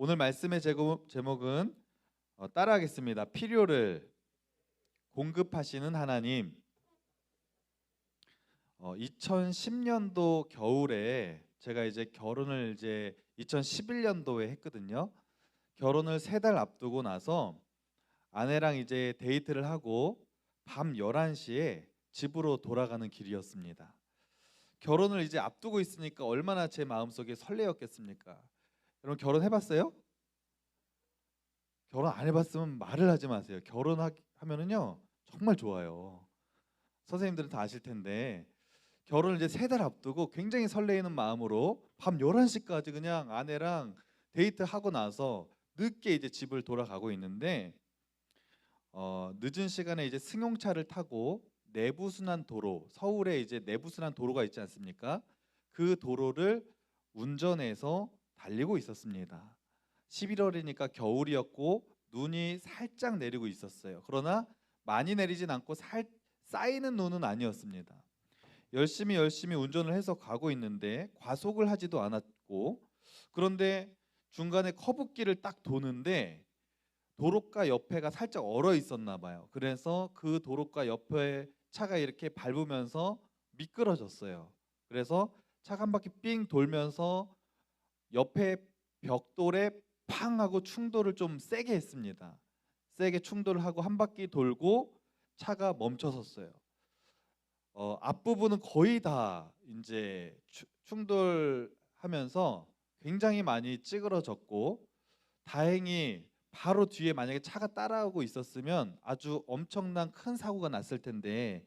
오늘 말씀의 제목은 따라하겠습니다. 필요를 공급하시는 하나님. 2010년도 겨울에 제가 이제 결혼을 2011년도에 했거든요. 결혼을 3달 앞두고 나서 아내랑 이제 데이트를 하고 밤 11시에 집으로 돌아가는 길이었습니다. 결혼을 이제 앞두고 있으니까 얼마나 제 마음속에 설레었겠습니까? 여러분 결혼해봤어요? 결혼 안 해봤으면 말을 하지 마세요. 결혼하면은요 정말 좋아요. 선생님들은 다 아실 텐데 결혼을 이제 3달 앞두고 굉장히 설레이는 마음으로 밤 11시까지 그냥 아내랑 데이트하고 나서 늦게 이제 집을 돌아가고 있는데 늦은 시간에 이제 승용차를 타고 내부순환 도로, 서울에 이제 내부순환 도로가 있지 않습니까? 그 도로를 운전해서 달리고 있었습니다. 11월이니까 겨울이었고 눈이 살짝 내리고 있었어요. 그러나 많이 내리진 않고 쌓이는 눈은 아니었습니다. 열심히 운전을 해서 가고 있는데 과속을 하지도 않았고, 그런데 중간에 커브길을 딱 도는데 도로가 옆에가 살짝 얼어 있었나 봐요. 그래서 그 도로가 옆에 차가 이렇게 밟으면서 미끄러졌어요. 그래서 차가 한 바퀴 삥 돌면서 옆에 벽돌에 팡 하고 충돌을 좀 세게 했습니다. 세게 충돌을 하고 한 바퀴 돌고 차가 멈춰섰어요. 앞부분은 거의 다 이제 충돌하면서 굉장히 많이 찌그러졌고, 다행히 바로 뒤에 만약에 차가 따라오고 있었으면 아주 엄청난 큰 사고가 났을 텐데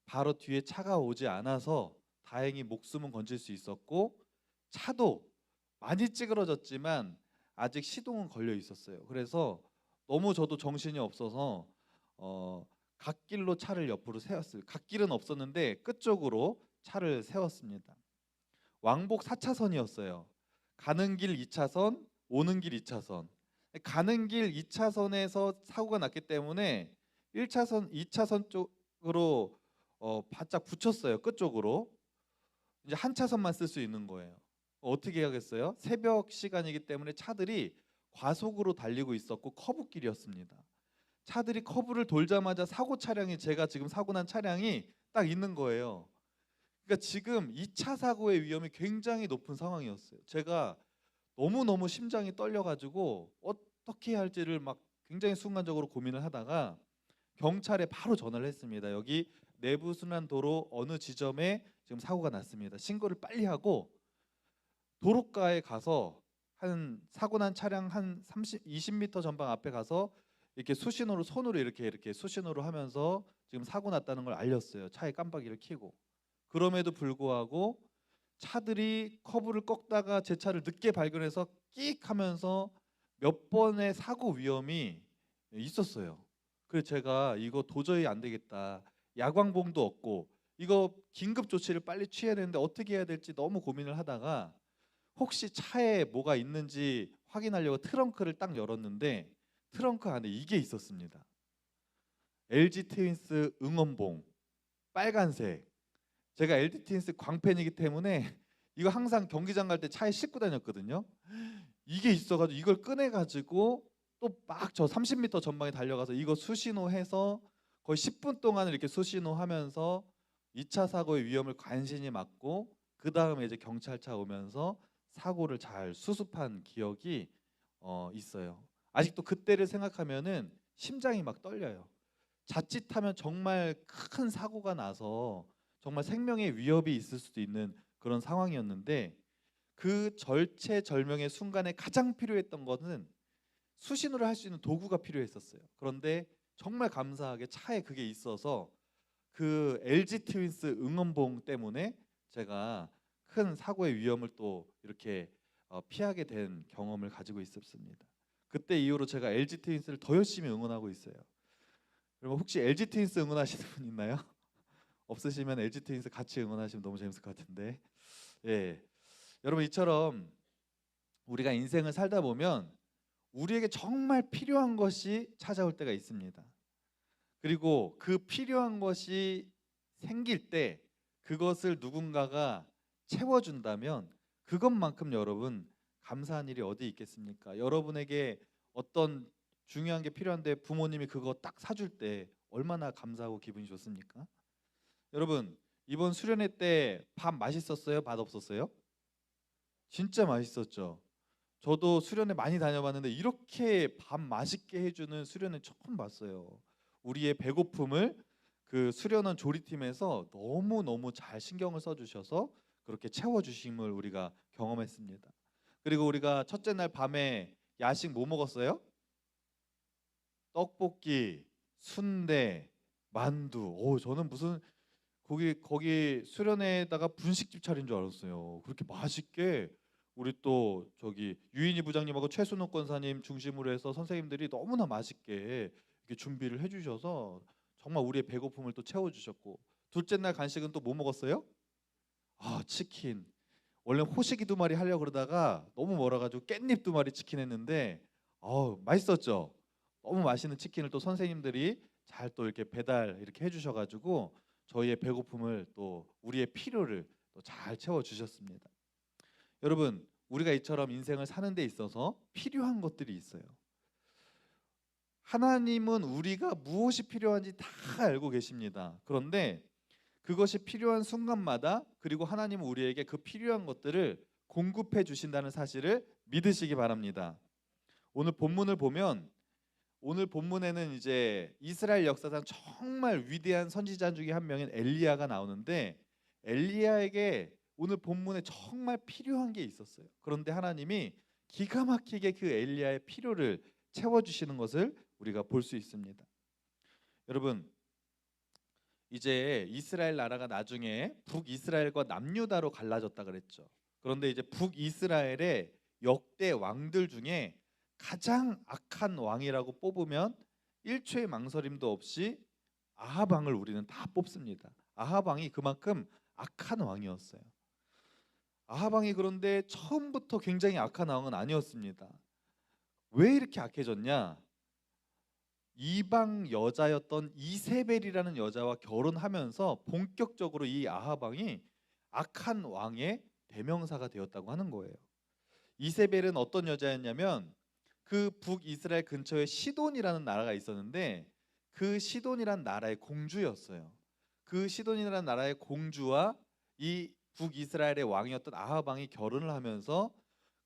바로 뒤에 차가 오지 않아서 다행히 목숨은 건질 수 있었고, 차도 많이 찌그러졌지만 아직 시동은 걸려 있었어요. 그래서 너무 저도 정신이 없어서 갓길로 차를 옆으로 세웠어요. 갓길은 없었는데 끝쪽으로 차를 세웠습니다. 왕복 4차선이었어요. 가는 길 2차선, 오는 길 2차선. 가는 길 2차선에서 사고가 났기 때문에 1차선, 2차선 쪽으로 바짝 붙였어요. 끝쪽으로. 이제 한 차선만 쓸 수 있는 거예요. 어떻게 해야겠어요? 새벽 시간이기 때문에 차들이 과속으로 달리고 있었고 커브길이었습니다. 차들이 커브를 돌자마자 사고 차량이, 제가 지금 사고 난 차량이 딱 있는 거예요. 그러니까 지금 2차 사고의 위험이 굉장히 높은 상황이었어요. 제가 너무너무 심장이 떨려가지고 어떻게 해야 할지를 막 굉장히 순간적으로 고민을 하다가 경찰에 바로 전화를 했습니다. 여기 내부순환도로 어느 지점에 지금 사고가 났습니다. 신고를 빨리 하고 도로가에 가서 한 사고 난 차량 한 20m 전방 앞에 가서 이렇게 수신호로 손으로 이렇게 수신호로 하면서 지금 사고 났다는 걸 알렸어요. 차에 깜빡이를 켜고. 그럼에도 불구하고 차들이 커브를 꺾다가 제 차를 늦게 발견해서 끽 하면서 몇 번의 사고 위험이 있었어요. 그래서 제가 이거 도저히 안 되겠다. 야광봉도 없고 이거 긴급 조치를 빨리 취해야 되는데 어떻게 해야 될지 너무 고민을 하다가 혹시 차에 뭐가 있는지 확인하려고 트렁크를 딱 열었는데 트렁크 안에 이게 있었습니다. LG 트윈스 응원봉 빨간색. 제가 LG 트윈스 광팬이기 때문에 이거 항상 경기장 갈 때 차에 싣고 다녔거든요. 이게 있어가지고 이걸 꺼내가지고 또 막 저 30m 전방에 달려가서 이거 수신호해서 거의 10분 동안 이렇게 수신호하면서 2차 사고의 위험을 간신히 막고 그 다음에 이제 경찰차 오면서 사고를 잘 수습한 기억이 있어요. 아직도 그때를 생각하면은 심장이 막 떨려요. 자칫하면 정말 큰 사고가 나서 정말 생명의 위협이 있을 수도 있는 그런 상황이었는데 그 절체절명의 순간에 가장 필요했던 것은 수신호를 할 수 있는 도구가 필요했었어요. 그런데 정말 감사하게 차에 그게 있어서 그 LG 트윈스 응원봉 때문에 제가 큰 사고의 위험을 또 이렇게 피하게 된 경험을 가지고 있었습니다. 그때 이후로 제가 LG 트윈스를 더 열심히 응원하고 있어요. 여러분 혹시 LG 트윈스 응원하시는 분 있나요? 없으시면 LG 트윈스 같이 응원하시면 너무 재밌을 것 같은데. 예. 여러분 이처럼 우리가 인생을 살다 보면 우리에게 정말 필요한 것이 찾아올 때가 있습니다. 그리고 그 필요한 것이 생길 때 그것을 누군가가 채워준다면 그것만큼 여러분 감사한 일이 어디 있겠습니까? 여러분에게 어떤 중요한 게 필요한데 부모님이 그거 딱 사줄 때 얼마나 감사하고 기분이 좋습니까? 여러분, 이번 수련회 때 밥 맛있었어요? 맛 없었어요? 진짜 맛있었죠. 저도 수련회 많이 다녀봤는데 이렇게 밥 맛있게 해주는 수련회 처음 봤어요. 우리의 배고픔을 그 수련원 조리팀에서 너무너무 잘 신경을 써주셔서 그렇게 채워주심을 우리가 경험했습니다. 그리고 우리가 첫째 날 밤에 야식 뭐 먹었어요? 떡볶이, 순대, 만두. 오, 저는 무슨 거기 수련회에다가 분식집 차린 줄 알았어요. 그렇게 맛있게 우리 또 저기 유인희 부장님하고 최순옥 권사님 중심으로 해서 선생님들이 너무나 맛있게 이렇게 준비를 해주셔서 정말 우리의 배고픔을 또 채워주셨고, 둘째 날 간식은 또 뭐 먹었어요? 아, 치킨. 원래 호식이 두 마리 하려고 그러다가 너무 멀어가지고 깻잎 두 마리 치킨 했는데 맛있었죠. 너무 맛있는 치킨을 또 선생님들이 잘 또 이렇게 배달 이렇게 해주셔가지고 저희의 배고픔을 또 우리의 필요를 또 잘 채워주셨습니다. 여러분, 우리가 이처럼 인생을 사는 데 있어서 필요한 것들이 있어요. 하나님은 우리가 무엇이 필요한지 다 알고 계십니다. 그런데 그것이 필요한 순간마다, 그리고 하나님은 우리에게 그 필요한 것들을 공급해 주신다는 사실을 믿으시기 바랍니다. 오늘 본문을 보면, 오늘 본문에는 이제 이스라엘 역사상 정말 위대한 선지자 중에 한 명인 엘리야가 나오는데, 엘리야에게 오늘 본문에 정말 필요한 게 있었어요. 그런데 하나님이 기가 막히게 그 엘리야의 필요를 채워주시는 것을 우리가 볼 수 있습니다. 여러분, 이제 이스라엘 나라가 나중에 북이스라엘과 남유다로 갈라졌다 그랬죠. 그런데 이제 북이스라엘의 역대 왕들 중에 가장 악한 왕이라고 뽑으면 일초의 망설임도 없이 아합 왕을 우리는 다 뽑습니다. 아합 왕이 그만큼 악한 왕이었어요. 아합 왕이 그런데 처음부터 굉장히 악한 왕은 아니었습니다. 왜 이렇게 악해졌냐? 이방 여자였던 이세벨이라는 여자와 결혼하면서 본격적으로 이 아합 왕이 악한 왕의 대명사가 되었다고 하는 거예요. 이세벨은 어떤 여자였냐면 그 북이스라엘 근처에 시돈이라는 나라가 있었는데 그 시돈이라는 나라의 공주였어요. 그 시돈이라는 나라의 공주와 이 북이스라엘의 왕이었던 아합 왕이 결혼을 하면서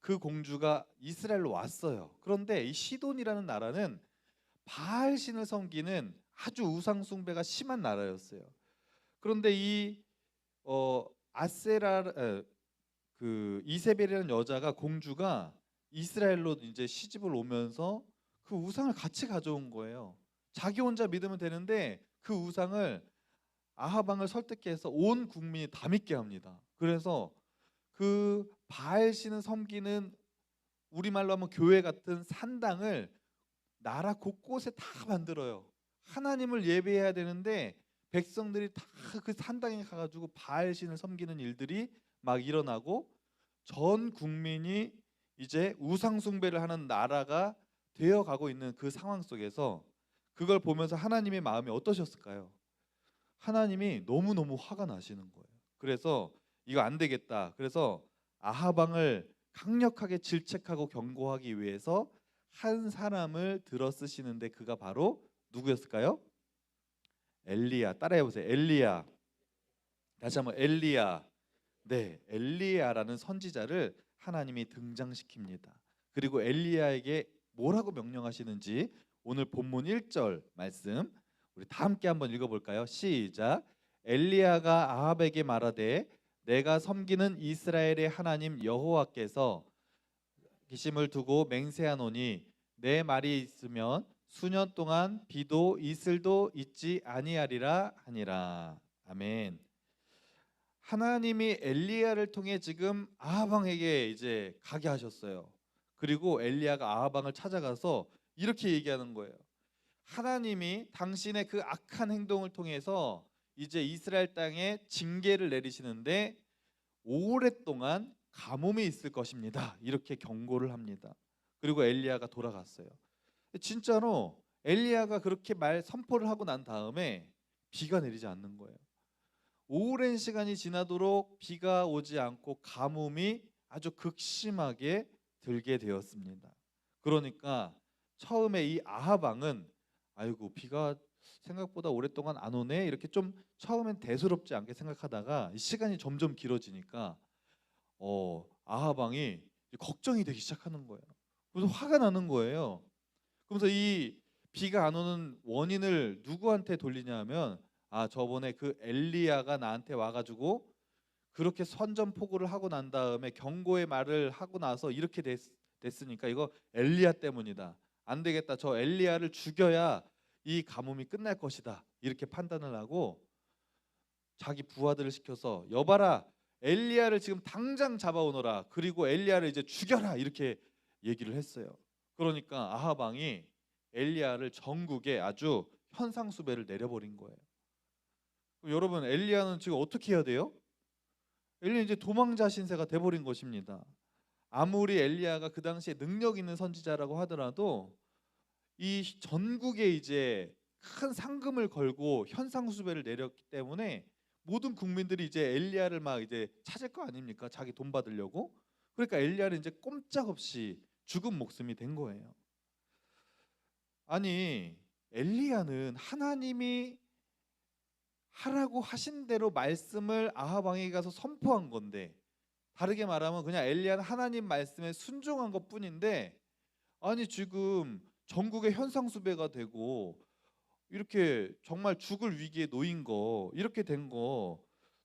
그 공주가 이스라엘로 왔어요. 그런데 이 시돈이라는 나라는 바알 신을 섬기는 아주 우상 숭배가 심한 나라였어요. 그런데 이 아세라 그 이세벨이라는 여자가 공주가 이스라엘로 이제 시집을 오면서 그 우상을 같이 가져온 거예요. 자기 혼자 믿으면 되는데 그 우상을 아합 왕을 설득해서 온 국민이 다 믿게 합니다. 그래서 그 바알 신을 섬기는 우리말로 하면 교회 같은 산당을 나라 곳곳에 다 만들어요. 하나님을 예배해야 되는데 백성들이 다 그 산당에 가가지고 바알 신을 섬기는 일들이 막 일어나고 전 국민이 이제 우상 숭배를 하는 나라가 되어 가고 있는 그 상황 속에서 그걸 보면서 하나님의 마음이 어떠셨을까요? 하나님이 너무너무 화가 나시는 거예요. 그래서 이거 안 되겠다. 그래서 아합 왕을 강력하게 질책하고 경고하기 위해서 한 사람을 들어 쓰시는데 그가 바로 누구였을까요? 엘리야. 따라해 보세요. 엘리야. 다시 한번 엘리야. 네, 엘리야라는 선지자를 하나님이 등장시킵니다. 그리고 엘리야에게 뭐라고 명령하시는지 오늘 본문 1절 말씀 우리 다 함께 한번 읽어볼까요? 시작. 엘리야가 아합에게 말하되 내가 섬기는 이스라엘의 하나님 여호와께서 기심을 두고 맹세하노니 내 말이 있으면 수년 동안 비도 이슬도 있지 아니하리라 하니라. 아멘. 하나님이 엘리야를 통해 지금 아합 왕에게 이제 가게 하셨어요. 그리고 엘리야가 아합 왕을 찾아가서 이렇게 얘기하는 거예요. 하나님이 당신의 그 악한 행동을 통해서 이제 이스라엘 땅에 징계를 내리시는데 오랫동안 가뭄이 있을 것입니다. 이렇게 경고를 합니다. 그리고 엘리야가 돌아갔어요. 진짜로 엘리야가 그렇게 선포를 하고 난 다음에 비가 내리지 않는 거예요. 오랜 시간이 지나도록 비가 오지 않고 가뭄이 아주 극심하게 들게 되었습니다. 그러니까 처음에 이 아합 왕은 아이고 비가 생각보다 오랫동안 안 오네 이렇게 좀 처음엔 대수롭지 않게 생각하다가 이 시간이 점점 길어지니까 아합 왕이 걱정이 되기 시작하는 거예요. 그래서 화가 나는 거예요. 그러면서 이 비가 안 오는 원인을 누구한테 돌리냐 하면 저번에 그 엘리야가 나한테 와가지고 그렇게 선전포고를 하고 난 다음에 경고의 말을 하고 나서 이렇게 됐으니까 이거 엘리야 때문이다. 안 되겠다. 저 엘리야를 죽여야 이 가뭄이 끝날 것이다. 이렇게 판단을 하고 자기 부하들을 시켜서 여봐라 엘리야를 지금 당장 잡아오너라. 그리고 엘리야를 이제 죽여라. 이렇게 얘기를 했어요. 그러니까 아합 왕이 엘리야를 전국에 아주 현상수배를 내려버린 거예요. 여러분 엘리야는 지금 어떻게 해야 돼요? 엘리야 이제 도망자 신세가 돼버린 것입니다. 아무리 엘리야가 그 당시에 능력 있는 선지자라고 하더라도 이 전국에 이제 큰 상금을 걸고 현상수배를 내렸기 때문에 모든 국민들이 이제 엘리야를 막 이제 찾을 거 아닙니까? 자기 돈 받으려고. 그러니까 엘리야는 이제 꼼짝없이 죽은 목숨이 된 거예요. 아니 엘리야는 하나님이 하라고 하신 대로 말씀을 아합 왕에게 가서 선포한 건데, 다르게 말하면 그냥 엘리야는 하나님 말씀에 순종한 것뿐인데, 아니 지금 전국에 현상수배가 되고 이렇게 정말 죽을 위기에 놓인 거, 이렇게 된 거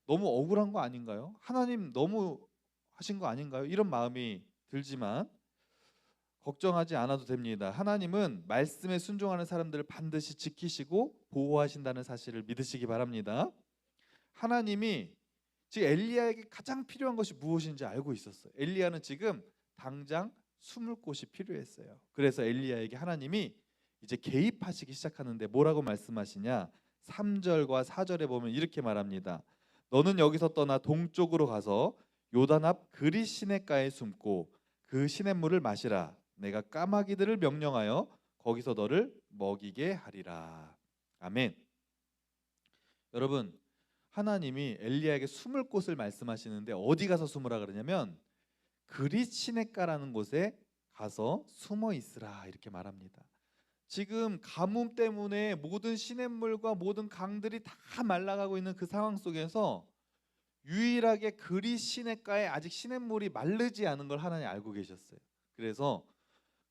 너무 억울한 거 아닌가요? 하나님 너무 하신 거 아닌가요? 이런 마음이 들지만 걱정하지 않아도 됩니다. 하나님은 말씀에 순종하는 사람들을 반드시 지키시고 보호하신다는 사실을 믿으시기 바랍니다. 하나님이 지금 엘리야에게 가장 필요한 것이 무엇인지 알고 있었어요. 엘리야는 지금 당장 숨을 곳이 필요했어요. 그래서 엘리야에게 하나님이 이제 개입하시기 시작하는데 뭐라고 말씀하시냐? 3절과 4절에 보면 이렇게 말합니다. 너는 여기서 떠나 동쪽으로 가서 요단 앞 그릿 시냇가에 숨고 그 시냇물을 마시라. 내가 까마귀들을 명령하여 거기서 너를 먹이게 하리라. 아멘. 여러분, 하나님이 엘리야에게 숨을 곳을 말씀하시는데 어디 가서 숨으라 그러냐면 그릿 시냇가라는 곳에 가서 숨어 있으라 이렇게 말합니다. 지금 가뭄 때문에 모든 시냇물과 모든 강들이 다 말라가고 있는 그 상황 속에서 유일하게 그릿 시냇가에 아직 시냇물이 마르지 않은 걸 하나님 알고 계셨어요. 그래서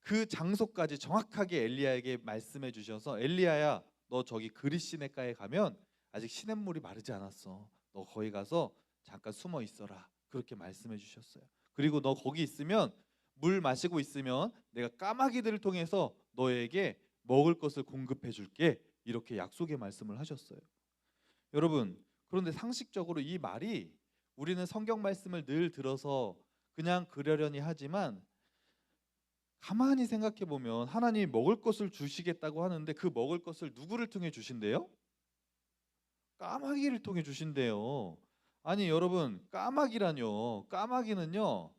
그 장소까지 정확하게 엘리야에게 말씀해 주셔서 엘리야야 너 저기 그릿 시냇가에 가면 아직 시냇물이 마르지 않았어. 너 거기 가서 잠깐 숨어 있어라. 그렇게 말씀해 주셨어요. 그리고 너 거기 있으면 물 마시고 있으면 내가 까마귀들을 통해서 너에게 먹을 것을 공급해 줄게. 이렇게 약속의 말씀을 하셨어요. 여러분, 그런데 상식적으로 이 말이 우리는 성경 말씀을 늘 들어서 그냥 그러려니 하지만 가만히 생각해 보면 하나님이 먹을 것을 주시겠다고 하는데 그 먹을 것을 누구를 통해 주신대요? 까마귀를 통해 주신대요. 아니 여러분, 까마귀라뇨. 까마귀는요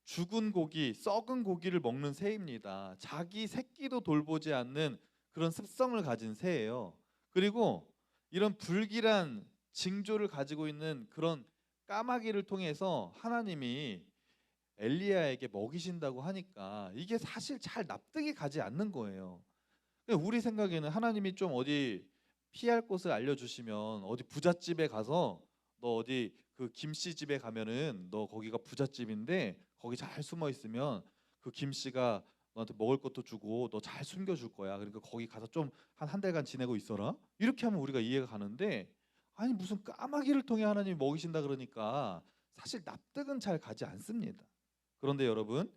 죽은 고기, 썩은 고기를 먹는 새입니다. 자기 새끼도 돌보지 않는 그런 습성을 가진 새예요. 그리고 이런 불길한 징조를 가지고 있는 그런 까마귀를 통해서 하나님이 엘리야에게 먹이신다고 하니까 이게 사실 잘 납득이 가지 않는 거예요. 우리 생각에는 하나님이 좀 어디 피할 곳을 알려주시면 어디 부잣집에 가서 너 어디 그 김씨 집에 가면은 너 거기가 부잣집인데 거기 잘 숨어 있으면 그 김씨가 너한테 먹을 것도 주고 너 잘 숨겨줄 거야. 그러니까 거기 가서 좀 한 달간 지내고 있어라. 이렇게 하면 우리가 이해가 가는데 아니 무슨 까마귀를 통해 하나님이 먹이신다 그러니까 사실 납득은 잘 가지 않습니다. 그런데 여러분,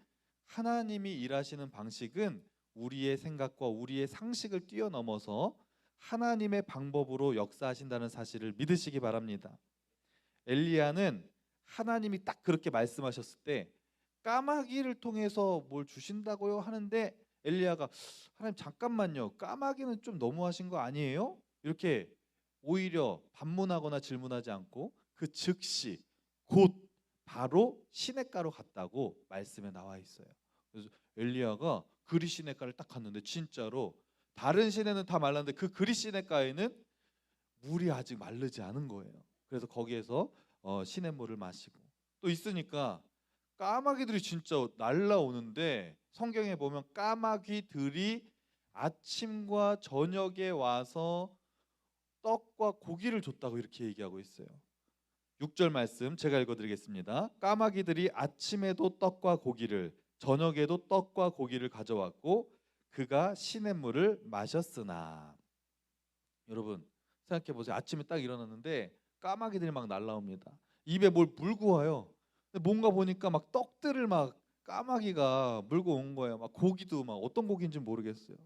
하나님이 일하시는 방식은 우리의 생각과 우리의 상식을 뛰어넘어서 하나님의 방법으로 역사하신다는 사실을 믿으시기 바랍니다. 엘리야는 하나님이 딱 그렇게 말씀하셨을 때 까마귀를 통해서 뭘 주신다고요 하는데 엘리야가 하나님 잠깐만요. 까마귀는 좀 너무하신 거 아니에요? 이렇게 오히려 반문하거나 질문하지 않고 그 즉시 곧 바로 시냇가로 갔다고 말씀에 나와 있어요. 그래서 엘리야가 그릿 시냇가를 딱 갔는데 진짜로 다른 시내는 다 말랐는데 그 그릿 시냇가에는 물이 아직 마르지 않은 거예요. 그래서 거기에서 시냇물을 마시고 또 있으니까 까마귀들이 진짜 날라오는데 성경에 보면 까마귀들이 아침과 저녁에 와서 떡과 고기를 줬다고 이렇게 얘기하고 있어요. 6절 말씀 제가 읽어드리겠습니다. 까마귀들이 아침에도 떡과 고기를 저녁에도 떡과 고기를 가져왔고 그가 시냇물을 마셨으나. 여러분 생각해 보세요. 아침에 딱 일어났는데 까마귀들이 막 날라옵니다. 입에 뭘 물고 와요. 근데 뭔가 보니까 막 떡들을 막 까마귀가 물고 온 거예요. 막 고기도 막 어떤 고기인지 모르겠어요.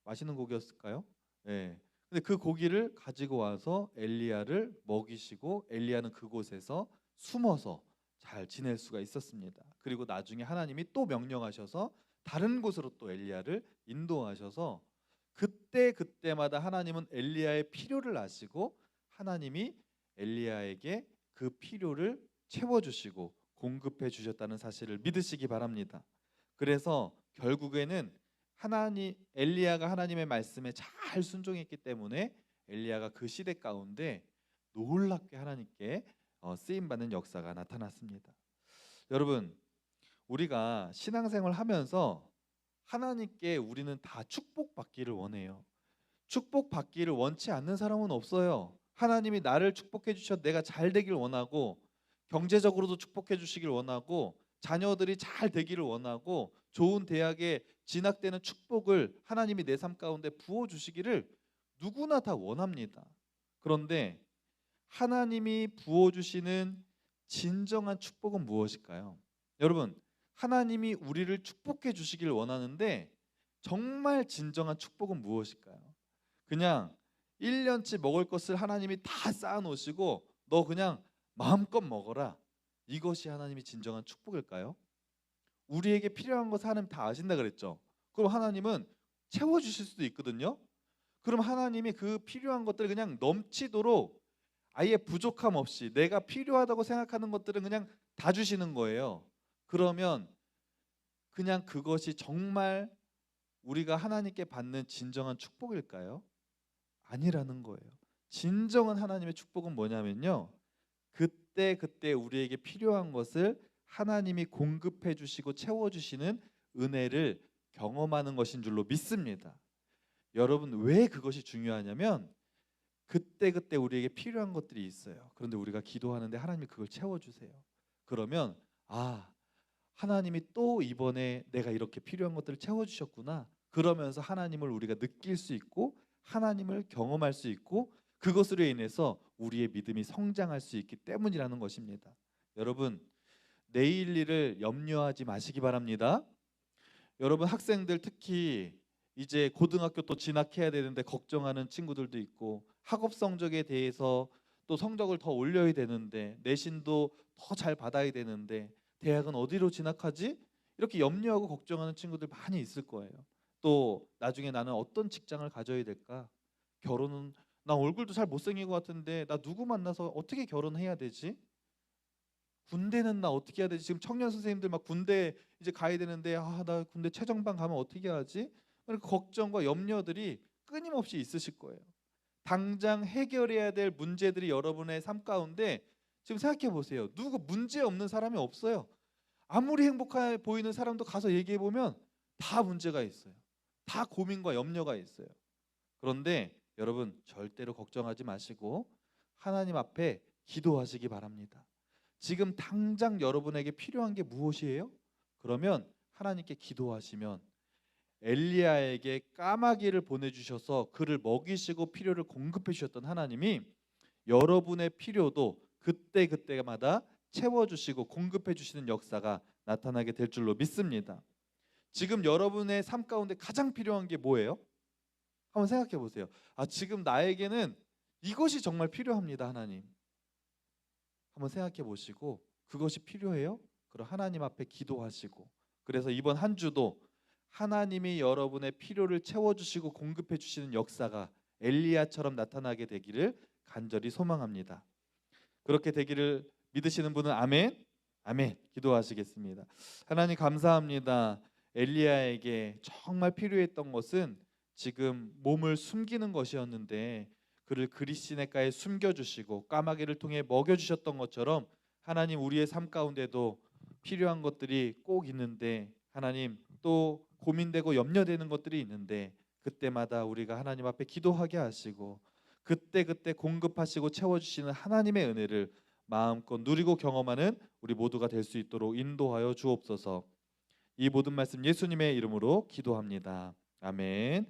맛있는 고기였을까요? 예. 근데 그 고기를 가지고 와서 엘리야를 먹이시고 엘리야는 그곳에서 숨어서 잘 지낼 수가 있었습니다. 그리고 나중에 하나님이 또 명령하셔서 다른 곳으로 또 엘리야를 인도하셔서 그때 그때마다 하나님은 엘리야의 필요를 아시고 하나님이 엘리야에게 그 필요를 채워주시고 공급해 주셨다는 사실을 믿으시기 바랍니다. 그래서 결국에는 하나님 엘리야가 하나님의 말씀에 잘 순종했기 때문에 엘리야가 그 시대 가운데 놀랍게 하나님께 쓰임 받는 역사가 나타났습니다. 여러분 우리가 신앙생활 하면서 하나님께 우리는 다 축복받기를 원해요. 축복받기를 원치 않는 사람은 없어요. 하나님이 나를 축복해 주셔 내가 잘 되길 원하고 경제적으로도 축복해 주시길 원하고 자녀들이 잘 되기를 원하고 좋은 대학에 진학되는 축복을 하나님이 내 삶 가운데 부어 주시기를 누구나 다 원합니다. 그런데 하나님이 부어 주시는 진정한 축복은 무엇일까요? 여러분, 하나님이 우리를 축복해 주시길 원하는데 정말 진정한 축복은 무엇일까요? 그냥 1년치 먹을 것을 하나님이 다 쌓아 놓으시고 너 그냥 마음껏 먹어라. 이것이 하나님이 진정한 축복일까요? 우리에게 필요한 것을 하나님 다 아신다 그랬죠. 그럼 하나님은 채워 주실 수도 있거든요. 그럼 하나님이 그 필요한 것들을 그냥 넘치도록 아예 부족함 없이 내가 필요하다고 생각하는 것들은 그냥 다 주시는 거예요. 그러면 그냥 그것이 정말 우리가 하나님께 받는 진정한 축복일까요? 아니라는 거예요. 진정한 하나님의 축복은 뭐냐면요. 그때 그때 우리에게 필요한 것을 하나님이 공급해 주시고 채워 주시는 은혜를 경험하는 것인 줄로 믿습니다. 여러분 왜 그것이 중요하냐면 그때 그때 우리에게 필요한 것들이 있어요. 그런데 우리가 기도하는데 하나님이 그걸 채워 주세요. 그러면 하나님이 또 이번에 내가 이렇게 필요한 것들을 채워 주셨구나. 그러면서 하나님을 우리가 느낄 수 있고 하나님을 경험할 수 있고 그것으로 인해서 우리의 믿음이 성장할 수 있기 때문이라는 것입니다. 여러분 내일 일을 염려하지 마시기 바랍니다. 여러분 학생들 특히 이제 고등학교 또 진학해야 되는데 걱정하는 친구들도 있고 학업 성적에 대해서 또 성적을 더 올려야 되는데 내신도 더 잘 받아야 되는데 대학은 어디로 진학하지? 이렇게 염려하고 걱정하는 친구들 많이 있을 거예요. 또 나중에 나는 어떤 직장을 가져야 될까? 결혼은 나 얼굴도 잘 못생긴 것 같은데 나 누구 만나서 어떻게 결혼해야 되지? 군대는 나 어떻게 해야 되지? 지금 청년 선생님들 막 군대 이제 가야 되는데 나 군대 최정방 가면 어떻게 하지? 그러니까 걱정과 염려들이 끊임없이 있으실 거예요. 당장 해결해야 될 문제들이 여러분의 삶 가운데 지금 생각해 보세요. 누구 문제 없는 사람이 없어요. 아무리 행복해 보이는 사람도 가서 얘기해 보면 다 문제가 있어요. 다 고민과 염려가 있어요. 그런데 여러분 절대로 걱정하지 마시고 하나님 앞에 기도하시기 바랍니다. 지금 당장 여러분에게 필요한 게 무엇이에요? 그러면 하나님께 기도하시면 엘리야에게 까마귀를 보내주셔서 그를 먹이시고 필요를 공급해 주셨던 하나님이 여러분의 필요도 그때그때마다 채워주시고 공급해 주시는 역사가 나타나게 될 줄로 믿습니다. 지금 여러분의 삶 가운데 가장 필요한 게 뭐예요? 한번 생각해 보세요. 지금 나에게는 이것이 정말 필요합니다, 하나님. 한번 생각해 보시고 그것이 필요해요? 그럼 하나님 앞에 기도하시고 그래서 이번 한 주도 하나님이 여러분의 필요를 채워주시고 공급해 주시는 역사가 엘리야처럼 나타나게 되기를 간절히 소망합니다. 그렇게 되기를 믿으시는 분은 아멘, 아멘 기도하시겠습니다. 하나님 감사합니다. 엘리야에게 정말 필요했던 것은 지금 몸을 숨기는 것이었는데 그를 그릿시냇가에 숨겨주시고 까마귀를 통해 먹여주셨던 것처럼 하나님 우리의 삶 가운데도 필요한 것들이 꼭 있는데 하나님 또 고민되고 염려되는 것들이 있는데 그때마다 우리가 하나님 앞에 기도하게 하시고 그때그때 공급하시고 채워주시는 하나님의 은혜를 마음껏 누리고 경험하는 우리 모두가 될 수 있도록 인도하여 주옵소서. 이 모든 말씀 예수님의 이름으로 기도합니다. 아멘.